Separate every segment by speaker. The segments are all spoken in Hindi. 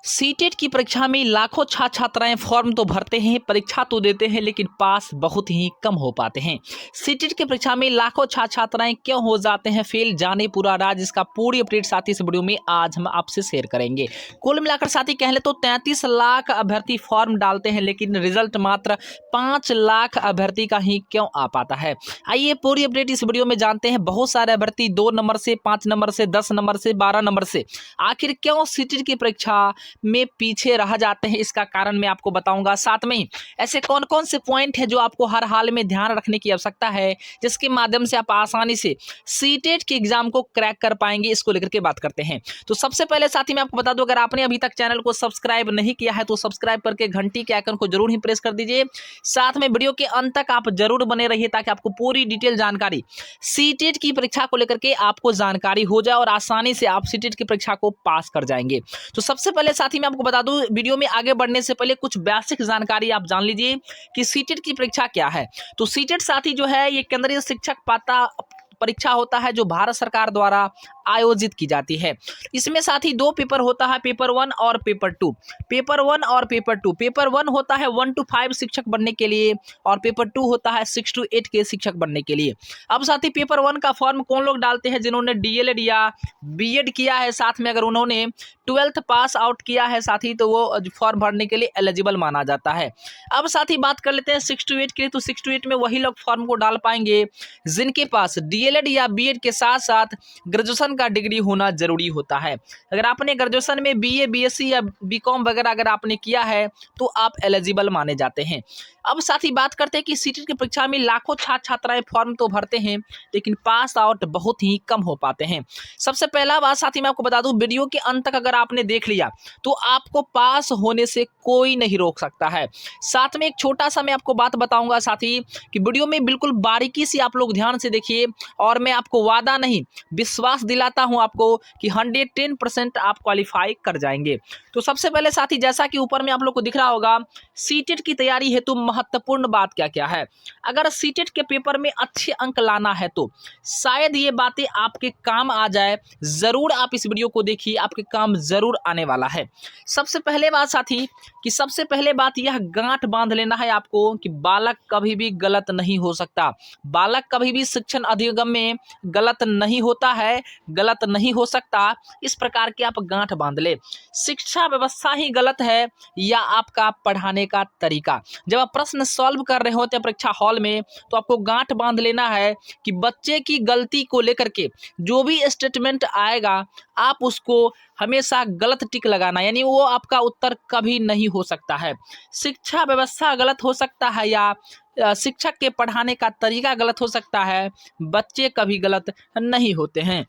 Speaker 1: सीटेट की परीक्षा में लाखों छात्र छात्राएं फॉर्म तो भरते हैं, परीक्षा तो देते हैं, लेकिन पास बहुत ही कम हो पाते हैं। सीटेट की परीक्षा में लाखों छात्र छात्राएं क्यों हो जाते हैं फेल, जाने पूरा राज। इसका पूरी अपडेट साथी इस वीडियो में आज हम आपसे शेयर करेंगे। कुल मिलाकर साथी कह ले तो 33 लाख अभ्यर्थी फॉर्म डालते हैं, लेकिन रिजल्ट मात्र 5 लाख अभ्यर्थी का ही क्यों आ पाता है। आइए पूरी अपडेट इस वीडियो में जानते हैं। बहुत सारे अभ्यर्थी 2 नंबर से, 5 नंबर से, 10 नंबर से, 12 नंबर से आखिर क्यों सीटेट की परीक्षा में पीछे रह जाते हैं, इसका कारण मैं आपको बताऊंगा। साथ में ही ऐसे कौन कौन से पॉइंट है जो आपको हर हाल में ध्यान रखने की आवश्यकता है, जिसके माध्यम से आप आसानी से सीटेट के एग्जाम को क्रैक कर पाएंगे, इसको लेकर के बात करते हैं। तो सबसे पहले साथी मैं आपको बता दूं, अगर आपने अभी तक चैनल को सब्सक्राइब नहीं किया है तो सब्सक्राइब करके घंटी के आइकन को जरूर ही प्रेस कर दीजिए। साथ में वीडियो के अंत तक आप जरूर बने रहिए ताकि आपको पूरी डिटेल जानकारी सीटेट की परीक्षा को लेकर के आपको जानकारी हो जाए और आसानी से आप सीटेट की परीक्षा को पास कर जाएंगे। तो सबसे पहले साथी मैं आपको बता दूं, वीडियो में आगे बढ़ने से पहले कुछ बेसिक जानकारी आप जान लीजिए कि सीटेट की परीक्षा क्या है। तो सीटेट साथी जो है ये केंद्रीय शिक्षक पात्रता परीक्षा होता है जो भारत सरकार द्वारा आयोजित की जाती है। इसमें साथ ही 2 पेपर होता है, पेपर 1 और पेपर 2। पेपर 1 और पेपर 2। पेपर 1 होता है 1 to 5 शिक्षक बनने के लिए और पेपर 2 होता है 6 to 8 के शिक्षक बनने के लिए। अब साथी पेपर 1 का फॉर्म कौन लोग डालते हैं? जिन्होंने डीएलएड या बीएड किया है, साथ में अगर उन्होंने 12th पास आउट किया है साथी, तो वो फॉर्म भरने के लिए एलिजिबल माना जाता है। अब साथी बात कर लेते हैं 6 to 8 के लिए। तो 6 to 8 में वही लोग फॉर्म को डाल पाएंगे जिनके पास डीएलएड या बीएड के साथ साथ ग्रेजुएशन का डिग्री होना जरूरी होता है। अगर आपने ग्रेजुएशन में बीए, बीएससी या बीकॉम वगैरह अगर आपने किया है तो आप एलिजिबल माने जाते हैं। अब साथ ही बात करते हैं कि सीटेट की परीक्षा में लाखों छात्र छात्राएं फॉर्म तो भरते हैं, लेकिन पास आउट बहुत ही कम हो पाते हैं। सबसे पहला बात साथी मैं आपको बता दूं, वीडियो के अंत तक अगर आपने देख लिया तो आपको पास होने से कोई नहीं रोक सकता है। साथ में एक छोटा सा मैं आपको बात बताऊंगा साथी कि वीडियो में बिल्कुल बारीकी से आप लोग ध्यान से देखिए और मैं आपको वादा नहीं विश्वास दिलाता हूं आपको कि 110% आप क्वालिफाई कर जाएंगे। तो सबसे पहले साथी जैसा कि ऊपर में आप लोग को दिख रहा होगा, सीटेट की तैयारी हेतु महत्वपूर्ण बात क्या क्या है। अगर सीटेट के पेपर में अच्छे अंक लाना है तो शायद ये बातें आपके काम आ जाए। जरूर आप इस वीडियो को देखिए, आपके काम जरूर आने वाला है। सबसे पहले बात साथी कि सबसे पहले बात यह गांठ बांध लेना है आपको कि बालक कभी भी गलत नहीं हो सकता। बालक कभी भी शिक्षण अधिगम में गलत नहीं होता है, गलत नहीं हो सकता। इस प्रकार के आप गांठ बांध ले। शिक्षा व्यवस्था ही गलत है या आपका पढ़ाने का तरीका। जब आप प्रश्न सॉल्व कर रहे होते हैं परीक्षा हॉल में तो आपको गांठ बांध लेना है कि बच्चे की गलती को लेकर के जो भी स्टेटमेंट आएगा आप उसको हमेशा गलत टिक लगाना, यानी वो आपका उत्तर कभी नहीं हो सकता है। शिक्षा व्यवस्था गलत हो सकता है या शिक्षक के पढ़ाने का तरीका गलत हो सकता है, बच्चे कभी गलत नहीं होते हैं।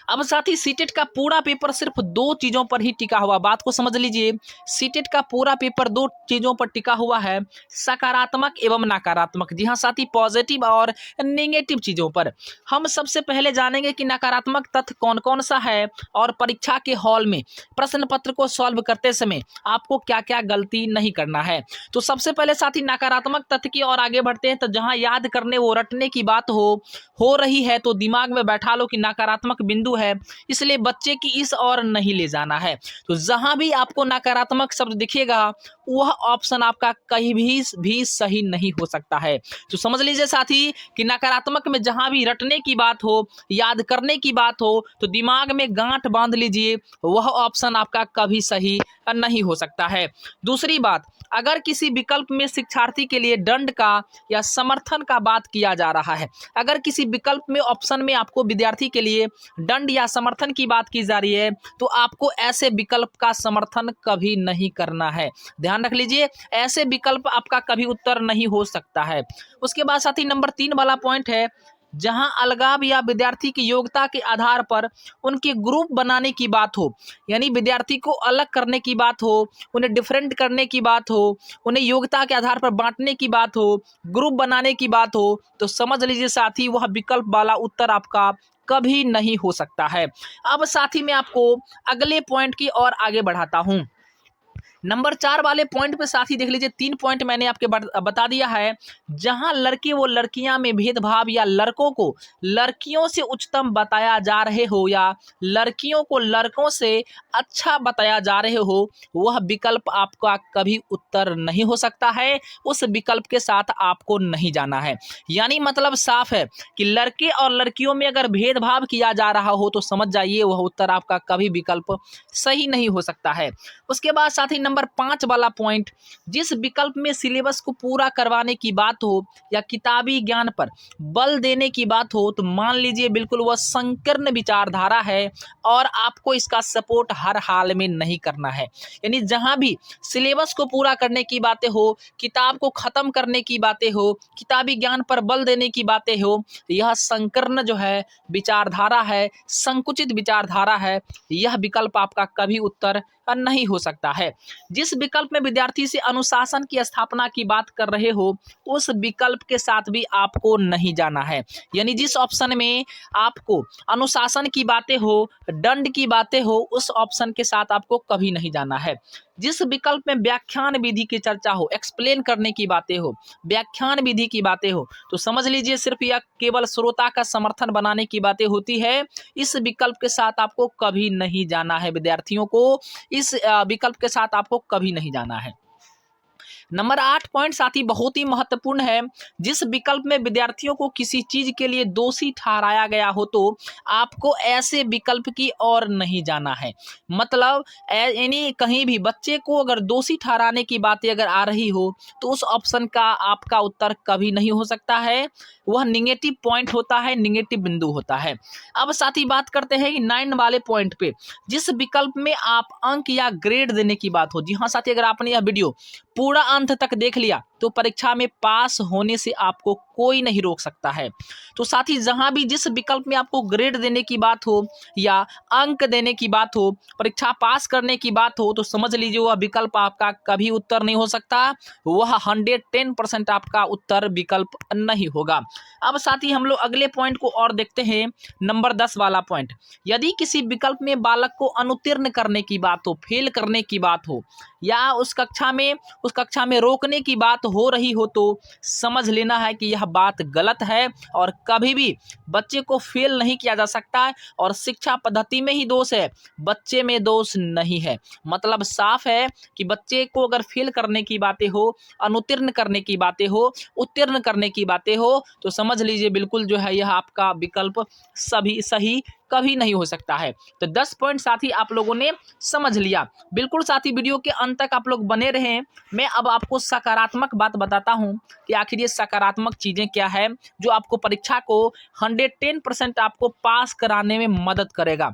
Speaker 1: अब साथ ही सीटेट का पूरा पेपर सिर्फ 2 चीजों पर ही टिका हुआ, बात को समझ लीजिए। सीटेट का पूरा पेपर 2 चीजों पर टिका हुआ है, सकारात्मक एवं नकारात्मक। जी हाँ साथी, पॉजिटिव और नेगेटिव चीजों पर। हम सबसे पहले जानेंगे कि नकारात्मक तथ्य कौन कौन सा है और परीक्षा के हॉल में प्रश्न पत्र को सॉल्व करते समय आपको क्या क्या गलती नहीं करना है। तो सबसे पहले साथी नकारात्मक तथ्य की ओर आगे बढ़ते हैं। तो जहां याद करने वो रटने की बात हो रही है तो दिमाग में बैठा लो कि नकारात्मक बिंदु है, इसलिए बच्चे की इस ओर नहीं ले जाना है। तो जहां भी आपको नकारात्मक शब्द दिखेगा वह ऑप्शन आपका कहीं भी सही नहीं हो सकता है। तो समझ लीजिए साथी कि नकारात्मक में जहां भी रटने की बात हो, याद करने की बात हो, तो दिमाग में गांठ बांध लीजिए, वह ऑप्शन आपका कभी सही नहीं हो सकता है। दूसरी बात, अगर किसी विकल्प में शिक्षार्थी के लिए दंड का या समर्थन का बात किया जा रहा है, अगर किसी विकल्प में ऑप्शन में आपको विद्यार्थी के लिए दंड या समर्थन की बात की जा रही है तो आपको ऐसे विकल्प का समर्थन कभी नहीं करना है। ध्यान रख लीजिए, ऐसे विकल्प आपका कभी उत्तर नहीं हो सकता है। उसके बाद साथ ही नंबर 3 वाला पॉइंट है, जहां अलगाव या विद्यार्थी की योग्यता के आधार पर उनके ग्रुप बनाने की बात हो, यानी विद्यार्थी को अलग करने की बात हो, उन्हें डिफरेंट करने की बात हो, उन्हें योग्यता के आधार पर बांटने की बात हो, ग्रुप बनाने की बात हो, तो समझ लीजिए साथी वह विकल्प वाला उत्तर आपका कभी नहीं हो सकता है। अब साथी मैं आपको अगले पॉइंट की ओर आगे बढ़ाता हूं। नंबर 4 वाले पॉइंट पे साथी देख लीजिए, 3 पॉइंट मैंने आपके बता दिया है। जहां लड़के व लड़कियां में भेदभाव या लड़कों को लड़कियों से उच्चतम बताया जा रहे हो या लड़कियों को लड़कों से अच्छा बताया जा रहे हो, वह विकल्प आपका कभी उत्तर नहीं हो सकता है। उस विकल्प के साथ आपको नहीं जाना है। यानी मतलब साफ है कि लड़के और लड़कियों में अगर भेदभाव किया जा रहा हो तो समझ जाइए वह उत्तर आपका कभी विकल्प सही नहीं हो सकता है। उसके बाद साथी नंबर 5 वाला पॉइंट, जिस विकल्प में सिलेबस को पूरा करवाने की बात हो या किताबी ज्ञान पर बल देने की बात हो तो मान लीजिए बिल्कुल वह संकीर्ण विचारधारा है और आपको इसका सपोर्ट हर हाल में नहीं करना है। यानी जहां भी सिलेबस को पूरा करने की बातें हो, किताब को खत्म करने की बातें हो, किताबी ज्ञान पर बल देने की बातें हो, यह संकीर्ण जो है विचारधारा है, संकुचित विचारधारा है, यह विकल्प आपका कभी उत्तर नहीं हो सकता है। जिस विकल्प में विद्यार्थी से अनुशासन की स्थापना की बात कर रहे हो उस विकल्प के साथ भी आपको नहीं जाना है। यानी जिस ऑप्शन में आपको अनुशासन की बातें हो, दंड की बातें हो, उस ऑप्शन के साथ आपको कभी नहीं जाना है। जिस विकल्प में व्याख्यान विधि की चर्चा हो, एक्सप्लेन करने की बातें हो, व्याख्यान विधि की बातें हो, तो समझ लीजिए सिर्फ यह केवल श्रोता का समर्थन बनाने की बातें होती है। इस विकल्प के साथ आपको कभी नहीं जाना है। विद्यार्थियों को इस विकल्प के साथ आपको कभी नहीं जाना है। नंबर 8 पॉइंट साथी बहुत ही महत्वपूर्ण है। जिस विकल्प में विद्यार्थियों को किसी चीज के लिए दोषी ठहराया गया हो तो आपको ऐसे विकल्प की ओर नहीं जाना है। मतलब यानी कहीं भी बच्चे को अगर दोषी ठहराने की बातें अगर आ रही हो तो उस ऑप्शन का आपका उत्तर कभी नहीं हो सकता है। वह निगेटिव पॉइंट होता है, निगेटिव बिंदु होता है। अब साथी बात करते हैं 9 वाले पॉइंट पे, जिस विकल्प में आप अंक या ग्रेड देने की बात हो। जी हाँ साथी, अगर आपने यह वीडियो पूरा अंत तक देख लिया तो परीक्षा में पास होने से आपको कोई नहीं रोक सकता है। तो साथी जहां भी जिस विकल्प में आपको ग्रेड देने की बात हो या अंक देने की बात हो, परीक्षा पास करने की बात हो, तो समझ लीजिए वह विकल्प आपका कभी उत्तर नहीं हो सकता। वह 110% आपका उत्तर विकल्प नहीं होगा। अब साथी हम लोग अगले पॉइंट को और देखते हैं, नंबर 10 वाला पॉइंट। यदि किसी विकल्प में बालक को अनुत्तीर्ण करने की बात हो, फेल करने की बात हो या उस कक्षा में रोकने की बात हो रही हो तो समझ लेना है कि यह बात गलत है और कभी भी बच्चे को फेल नहीं किया जा सकता है और शिक्षा पद्धति में ही दोष है, बच्चे में दोष नहीं है। मतलब साफ है कि बच्चे को अगर फेल करने की बातें हो, अनुत्तीर्ण करने की बातें हो, उत्तीर्ण करने की बातें हो तो समझ लीजिए बिल्कुल जो है यह आपका विकल्प सभी सही कभी नहीं हो सकता है। तो 10 पॉइंट साथी आप लोगों ने समझ लिया। बिल्कुल साथी वीडियो के अंत तक आप लोग बने रहें। मैं अब आपको सकारात्मक बात बताता हूं कि आखिर ये सकारात्मक चीजें क्या है जो आपको परीक्षा को 110% आपको पास कराने में मदद करेगा।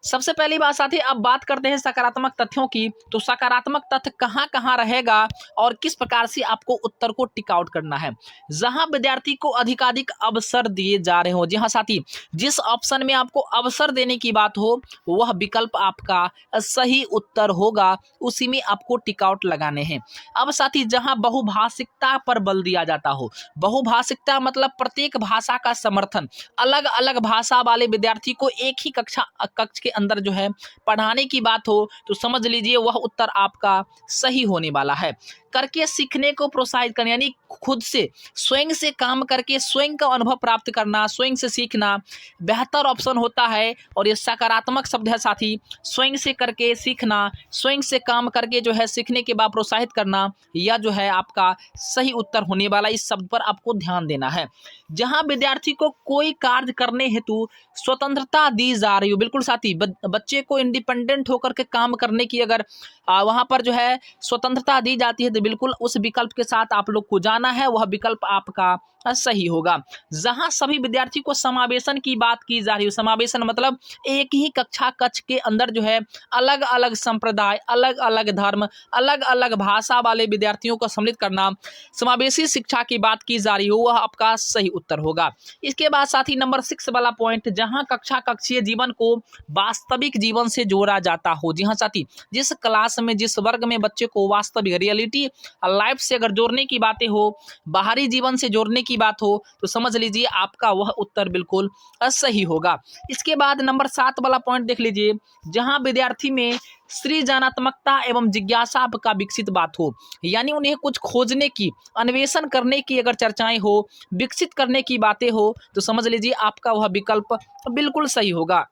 Speaker 1: सबसे पहली बात साथी, अब बात करते हैं सकारात्मक तथ्यों की। तो सकारात्मक तथ्य कहाँ कहाँ रहेगा और किस प्रकार से आपको उत्तर को टिक आउट करना है। जहां विद्यार्थी को अधिकाधिक अवसर दिए जा रहे हो, जी हाँ साथी, जिस ऑप्शन में आपको अवसर देने की बात हो वह विकल्प आपका सही उत्तर होगा, उसी में आपको टिक आउट लगाने हैं। अब साथी जहां बहुभाषिकता पर बल दिया जाता हो, बहुभाषिकता मतलब प्रत्येक भाषा का समर्थन, अलग अलग भाषा वाले विद्यार्थी को एक ही कक्ष के अंदर जो है पढ़ाने की बात हो तो समझ लीजिए वह उत्तर आपका सही होने वाला है। करके सीखने को प्रोत्साहित करना, यानी खुद से स्वयं से काम करके स्वयं का अनुभव प्राप्त करना, स्वयं से सीखना बेहतर ऑप्शन होता है। और ये सकारात्मक शब्द है साथी, स्वयं से करके सीखना, स्वयं से काम करके जो है सीखने के बाद प्रोत्साहित करना, यह जो है आपका सही उत्तर होने वाला। इस शब्द पर आपको ध्यान देना है। जहां विद्यार्थी को कोई कार्य करने हेतु स्वतंत्रता दी जा रही हो, बिल्कुल साथी बच्चे को इंडिपेंडेंट होकर के काम करने की अगर वहां पर जो है स्वतंत्रता दी जाती है तो बिल्कुल उस विकल्प के साथ आप लोग को जाना है, वह विकल्प आपका सही होगा। जहां सभी विद्यार्थी को समावेशन की बात की जा रही है, समावेशन मतलब एक ही कक्ष के अंदर जो है अलग अलग संप्रदाय, अलग अलग धर्म, अलग अलग भाषा वाले विद्यार्थियों को सम्मिलित करना, समावेशी शिक्षा की बात की जा रही हो, वह आपका सही उत्तर होगा। इसके बाद साथी नंबर 6 वाला पॉइंट, जहां कक्षीय जीवन को वास्तविक जीवन से जोड़ा जाता हो। जी हाँ साथी, जिस क्लास में जिस वर्ग में बच्चे को वास्तविक रियलिटी लाइफ से अगर जोड़ने की बातें हो, बाहरी जीवन से जोड़ने की बात हो तो समझ लीजिए आपका वह उत्तर बिल्कुल सही होगा। इसके बाद नंबर 7 वाला पॉइंट देख लीजिए, जहां विद्यार्थी में सृजनात्मकता एवं जिज्ञासा आपका विकसित बात हो, यानी उन्हें कुछ खोजने की, अन्वेषण करने की अगर चर्चाएं हो, विकसित करने की बातें हो, तो समझ लीजिए आपका वह विकल्प बिल्कुल सही होगा।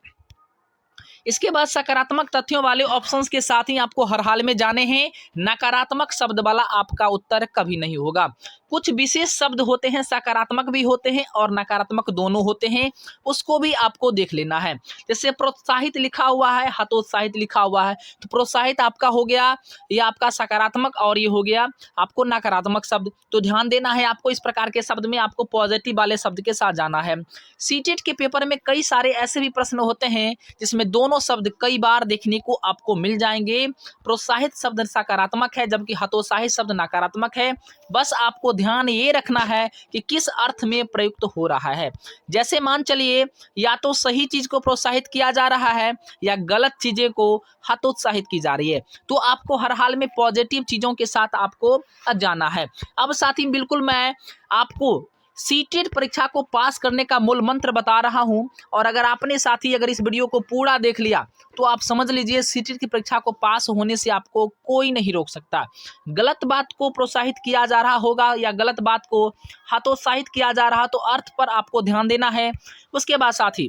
Speaker 1: इसके बाद सकारात्मक तथ्यों वाले ऑप्शंस के साथ ही आपको हर हाल में जाने हैं। नकारात्मक शब्द वाला आपका उत्तर कभी नहीं होगा। कुछ विशेष शब्द होते हैं, सकारात्मक भी होते हैं और नकारात्मक दोनों होते हैं, उसको भी आपको देख लेना है। जैसे प्रोत्साहित लिखा हुआ है, हतोत्साहित लिखा हुआ है, तो प्रोत्साहित आपका हो गया, ये आपका सकारात्मक और ये हो गया आपको नकारात्मक शब्द। तो ध्यान देना है आपको, इस प्रकार के शब्द में आपको पॉजिटिव वाले शब्द के साथ जाना है। सीटेट के पेपर में कई सारे ऐसे भी प्रश्न होते हैं जिसमें दोनों शब्द कई बार देखने को आपको मिल जाएंगे। प्रोत्साहित शब्द सकारात्मक है जबकि हतोत्साहित शब्द नकारात्मक है। बस आपको ध्यान ये रखना है कि किस अर्थ में प्रयुक्त हो रहा है। जैसे मान चलिए या तो सही चीज को प्रोत्साहित किया जा रहा है या गलत चीजें को हतोत्साहित की जा रही है, तो आपको हर हाल में पॉजिटिव चीजों के साथ आपको जाना है। अब साथ ही बिल्कुल मैं आपको सीटेट परीक्षा को पास करने का मूल मंत्र बता रहा हूं, और अगर आपने साथी अगर इस वीडियो को पूरा देख लिया तो आप समझ लीजिए सीटेट की परीक्षा को पास होने से आपको कोई नहीं रोक सकता। गलत बात को प्रोत्साहित किया जा रहा होगा या गलत बात को हतोत्साहित किया जा रहा, तो अर्थ पर आपको ध्यान देना है। उसके बाद साथी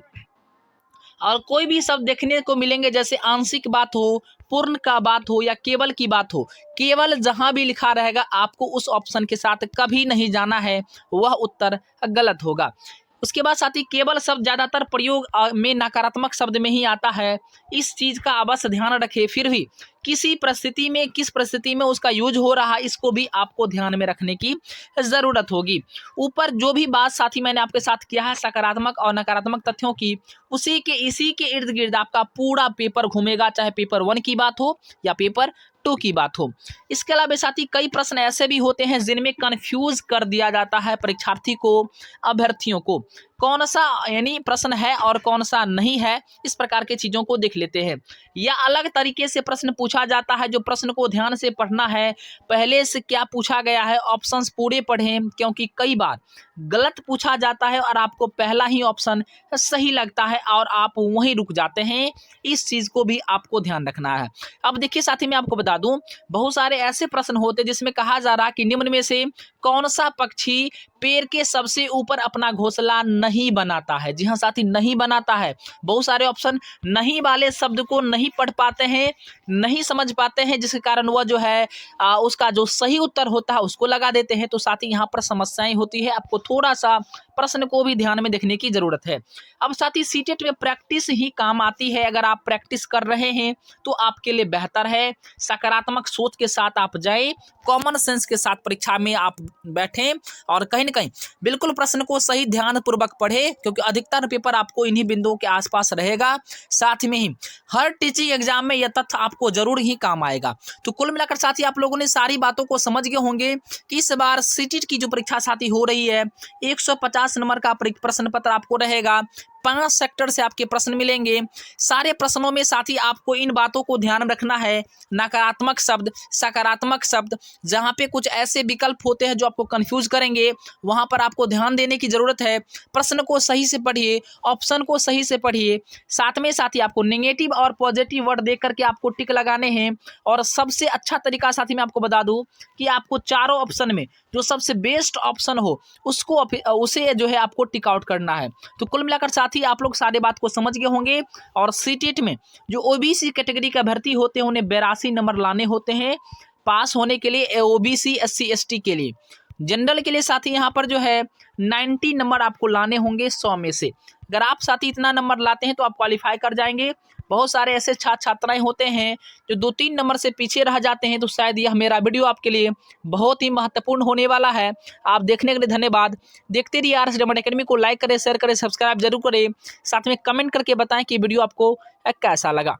Speaker 1: और कोई भी शब्द देखने को मिलेंगे, जैसे आंशिक बात हो, पूर्ण का बात हो या केवल की बात हो, केवल जहां भी लिखा रहेगा आपको उस ऑप्शन के साथ कभी नहीं जाना है, वह उत्तर गलत होगा। उसके बाद साथ ही केवल शब्द ज्यादातर प्रयोग में नकारात्मक शब्द में ही आता है, इस चीज का अवश्य ध्यान रखें। फिर भी किसी परिस्थिति में किस परिस्थिति में उसका यूज हो रहा है, इसको भी आपको ध्यान में रखने की जरूरत होगी। ऊपर जो भी बात साथी मैंने आपके साथ किया है सकारात्मक और नकारात्मक तथ्यों की, इसी के इर्द गिर्द आपका पूरा पेपर घूमेगा, चाहे पेपर 1 की बात हो या पेपर 2 की बात हो। इसके अलावा साथी कई प्रश्न ऐसे भी होते हैं जिनमें कंफ्यूज कर दिया जाता है परीक्षार्थी को, अभ्यर्थियों को, कौन सा यानी प्रश्न है और कौन सा नहीं है, इस प्रकार के चीजों को देख लेते हैं। या अलग तरीके से प्रश्न पूछा जाता है, जो प्रश्न को ध्यान से पढ़ना है, पहले से क्या पूछा गया है, ऑप्शंस पूरे पढ़ें, क्योंकि कई बार गलत पूछा जाता है और आपको पहला ही ऑप्शन सही लगता है और आप वहीं रुक जाते हैं। इस चीज को भी आपको ध्यान रखना है। अब देखिए साथी मैं आपको बता दूं, बहुत सारे ऐसे प्रश्न होते हैं जिसमें कहा जा रहा है कि निम्न में से कौन सा पक्षी पेड़ के सबसे ऊपर अपना घोंसला नहीं बनाता है। जी हाँ साथी, नहीं बनाता है। बहुत सारे ऑप्शन नहीं वाले शब्द को नहीं पढ़ पाते हैं, नहीं समझ पाते हैं, जिसके कारण वह जो है उसका जो सही उत्तर होता है उसको लगा देते हैं। तो साथी यहाँ पर समस्याएं होती है, आपको थोड़ा सा प्रश्न को भी ध्यान में देखने की जरूरत है। अब साथी सीटेट में प्रैक्टिस ही काम आती है। अगर आप प्रैक्टिस कर रहे हैं तो आपके लिए बेहतर है। सकारात्मक सोच के साथ आप जाएं, कॉमन सेंस के साथ परीक्षा में आप बैठें और कहीं न कहीं बिल्कुल प्रश्न को सही ध्यान पूर्वक पढ़े, क्योंकि अधिकतर पेपर आपको इन्हीं बिंदुओं के आसपास रहेगा। साथ में ही हर टीचिंग एग्जाम में यह तथ्य आपको जरूर ही काम आएगा। तो कुल मिलाकर साथी आप लोगों ने सारी बातों को समझ गए होंगे कि इस बार सीटेट की जो परीक्षा साथी हो रही है 150 नंबर का प्रश्न पत्र आपको रहेगा। 5 सेक्टर से आपके प्रश्न मिलेंगे। सारे प्रश्नों में साथी आपको इन बातों को ध्यान रखना है, नकारात्मक शब्द, सकारात्मक शब्द, जहां पे कुछ ऐसे विकल्प होते हैं जो आपको कंफ्यूज करेंगे, वहां पर आपको ध्यान देने की जरूरत है। प्रश्न को सही से पढ़िए, ऑप्शन को सही से पढ़िए। साथ में साथी आपको नेगेटिव और पॉजिटिव वर्ड देख करके आपको टिक लगाने हैं। और सबसे अच्छा तरीका साथी मैं आपको बता दूं कि आपको चारों ऑप्शन में जो सबसे बेस्ट ऑप्शन हो उसे जो है आपको टिक आउट करना है। तो कुल मिलाकर साथी आप लोग सारे बात को समझ गए होंगे। और सीटेट में जो ओबीसी कैटेगरी का भर्ती होते हैं उन्हें 82 नंबर लाने होते हैं पास होने के लिए। ओबीसी SC ST के लिए, जनरल के लिए साथी यहाँ पर जो है 90 नंबर आपको लाने होंगे 100 में से। अगर आप साथी इतना नंबर लाते हैं तो आप क्वालिफाई कर जाएंगे। बहुत सारे ऐसे छात्र छात्राएं होते हैं जो 2-3 नंबर से पीछे रह जाते हैं। तो शायद यह मेरा वीडियो आपके लिए बहुत ही महत्वपूर्ण होने वाला है। आप देखने के लिए धन्यवाद। देखते रहिए RS डायमंड एकेडमी को, लाइक करें, शेयर करें, सब्सक्राइब जरूर करें। साथ में कमेंट करके बताएं कि वीडियो आपको कैसा लगा।